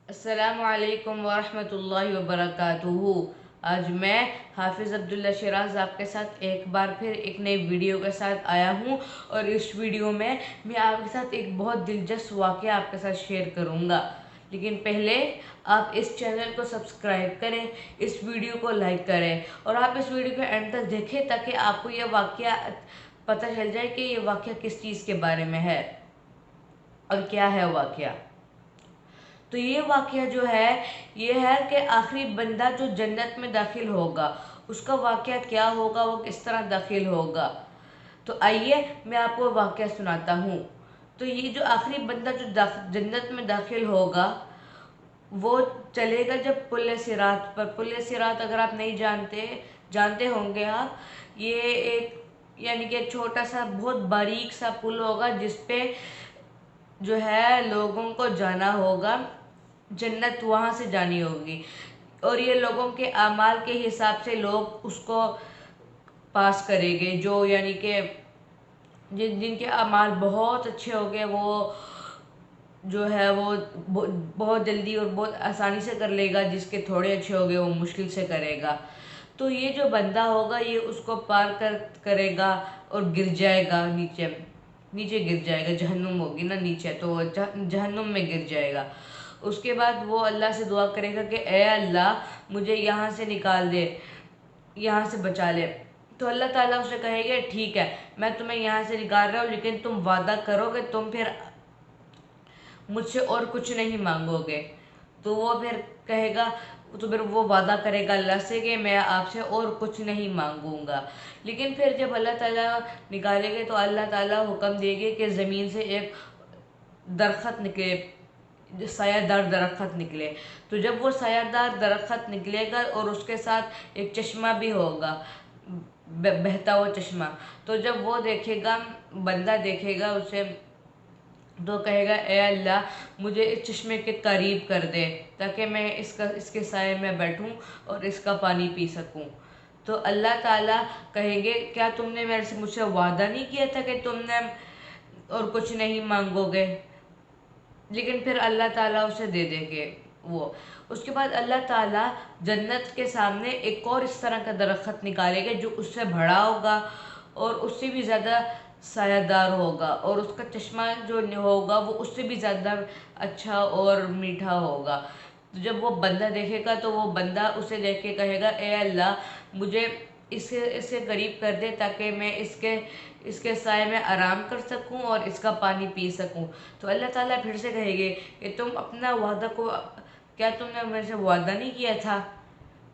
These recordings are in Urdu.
السلام علیکم ورحمۃ اللہ وبرکاتہ۔ آج میں حافظ عبداللہ شیراز آپ کے ساتھ ایک بار پھر ایک نئی ویڈیو کے ساتھ آیا ہوں، اور اس ویڈیو میں آپ کے ساتھ ایک بہت دلچسپ واقعہ آپ کے ساتھ شیئر کروں گا۔ لیکن پہلے آپ اس چینل کو سبسکرائب کریں، اس ویڈیو کو لائک کریں، اور آپ اس ویڈیو کو اینڈ تک دیکھیں تاکہ آپ کو یہ واقعہ پتہ چل جائے کہ یہ واقعہ کس چیز کے بارے میں ہے اور کیا ہے واقعہ۔ تو یہ واقعہ جو ہے یہ ہے کہ آخری بندہ جو جنت میں داخل ہوگا اس کا واقعہ کیا ہوگا، وہ کس طرح داخل ہوگا۔ تو آئیے میں آپ کو واقعہ سناتا ہوں۔ تو یہ جو آخری بندہ جو جنت میں داخل ہوگا وہ چلے گا جب پل صراط پر۔ پل صراط اگر آپ نہیں جانتے ہوں گے آپ، یہ ایک یعنی کہ چھوٹا سا بہت باریک سا پل ہوگا جس پہ جو ہے لوگوں کو جانا ہوگا، جنت وہاں سے جانی ہوگی، اور یہ لوگوں کے اعمال کے حساب سے لوگ اس کو پاس کریں گے، جو یعنی کہ جن کے اعمال بہت اچھے ہو گئے وہ جو ہے وہ بہت جلدی اور بہت آسانی سے کر لے گا، جس کے تھوڑے اچھے ہو گئے وہ مشکل سے کرے گا۔ تو یہ جو بندہ ہوگا یہ اس کو پار کرے گا اور گر جائے گا، نیچے گر جائے گا، جہنم ہوگی نا نیچے، تو وہ جہنم میں گر جائے گا۔ اس کے بعد وہ اللہ سے دعا کرے گا کہ اے اللہ مجھے یہاں سے نکال دے، یہاں سے بچا لے۔ تو اللہ تعالیٰ اسے کہے گا ٹھیک ہے میں تمہیں یہاں سے نکال رہا ہوں، لیکن تم وعدہ کرو کہ تم پھر مجھ سے اور کچھ نہیں مانگو گے۔ تو وہ پھر کہے گا، تو پھر وہ وعدہ کرے گا اللہ سے کہ میں آپ سے اور کچھ نہیں مانگوں گا۔ لیکن پھر جب اللہ تعالیٰ نکالے گے تو اللہ تعالیٰ حکم دے گے کہ زمین سے ایک درخت نکلے، سایہ دار درخت نکلے۔ تو جب وہ سایہ دار درخت نکلے گا اور اس کے ساتھ ایک چشمہ بھی ہوگا، بہتا ہوا چشمہ، تو جب وہ دیکھے گا، بندہ دیکھے گا اسے، تو کہے گا اے اللہ مجھے اس چشمے کے قریب کر دے تاکہ میں اس کے سائے میں بیٹھوں اور اس کا پانی پی سکوں۔ تو اللہ تعالیٰ کہیں گے کیا تم نے مجھ سے وعدہ نہیں کیا تھا کہ تم نے اور کچھ نہیں مانگو گے؟ لیکن پھر اللہ تعالیٰ اسے دے دیں گے وہ۔ اس کے بعد اللہ تعالیٰ جنت کے سامنے ایک اور اس طرح کا درخت نکالے گا جو اس سے بڑا ہوگا اور اس سے بھی زیادہ سایہ دار ہوگا، اور اس کا چشمہ جو ہوگا وہ اس سے بھی زیادہ اچھا اور میٹھا ہوگا۔ تو جب وہ بندہ دیکھے گا تو وہ بندہ اسے دیکھ کے کہے گا اے اللہ مجھے اس سے قریب کر دے تاکہ میں اس کے سائے میں آرام کر سکوں اور اس کا پانی پی سکوں۔ تو اللہ تعالیٰ پھر سے کہے گے کہ تم اپنا وعدہ کیا تم نے میرے سے وعدہ نہیں کیا تھا؟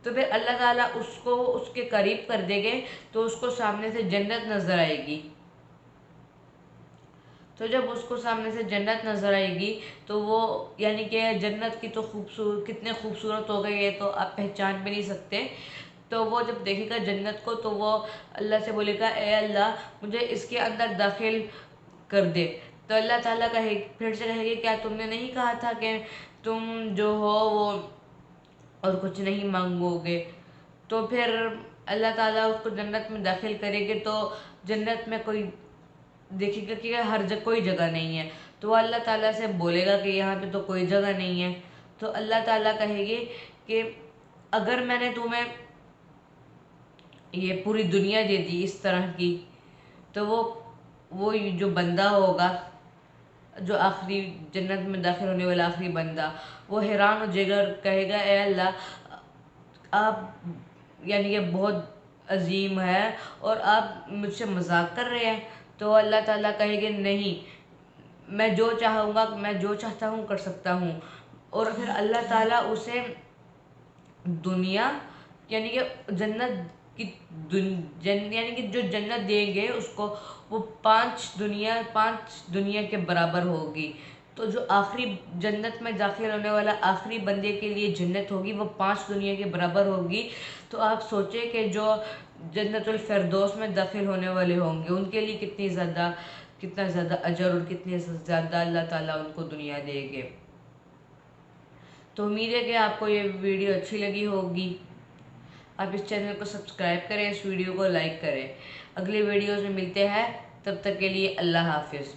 تو پھر اللہ تعالیٰ اس کو اس کے قریب کر دیں گے تو اس کو سامنے سے جنت نظر آئے گی۔ تو جب اس کو سامنے سے جنت نظر آئے گی تو وہ یعنی کہ جنت کی تو کتنے خوبصورت ہو گئی ہے تو آپ پہچان بھی نہیں سکتے۔ تو وہ جب دیکھے گا جنت کو تو وہ اللہ سے بولے گا اے اللہ مجھے اس کے اندر داخل کر دے۔ تو اللہ تعالیٰ پھر سے کہے گی کیا تم نے نہیں کہا تھا کہ تم جو ہو وہ اور کچھ نہیں مانگو گے؟ تو پھر اللہ تعالیٰ اس کو جنت میں داخل کرے گے تو جنت میں کوئی دیکھے گا کہ کوئی جگہ نہیں ہے، تو وہ اللہ تعالیٰ سے بولے گا کہ یہاں پہ تو کوئی جگہ نہیں ہے۔ تو اللہ تعالیٰ کہے گی کہ اگر میں نے تمہیں یہ پوری دنیا دے دی اس طرح کی، تو وہ جو بندہ ہوگا جو آخری جنت میں داخل ہونے والا آخری بندہ، وہ حیران ہو جائے گا، کہے گا اے اللہ آپ یعنی کہ بہت عظیم ہے اور آپ مجھ سے مذاق کر رہے ہیں۔ تو اللہ تعالیٰ کہے گے نہیں، میں جو چاہوں گا میں جو چاہتا ہوں کر سکتا ہوں۔ اور پھر اللہ تعالیٰ اسے دنیا یعنی کہ جنت کی یعنی کہ جو جنت دیں گے اس کو، وہ 5 دنیا کے برابر ہوگی۔ تو جو آخری جنت میں داخل ہونے والا آخری بندے کے لیے جنت ہوگی وہ 5 دنیا کے برابر ہوگی۔ تو آپ سوچیں کہ جو جنت الفردوس میں داخل ہونے والے ہوں گے ان کے لیے کتنا زیادہ اجر اور کتنے زیادہ اللہ تعالیٰ ان کو دنیا دے گے۔ تو امید ہے کہ آپ کو یہ ویڈیو اچھی لگی ہوگی۔ آپ اس چینل کو سبسکرائب کریں، اس ویڈیو کو لائک کریں۔ اگلی ویڈیوز میں ملتے ہیں، تب تک کے لیے اللہ حافظ۔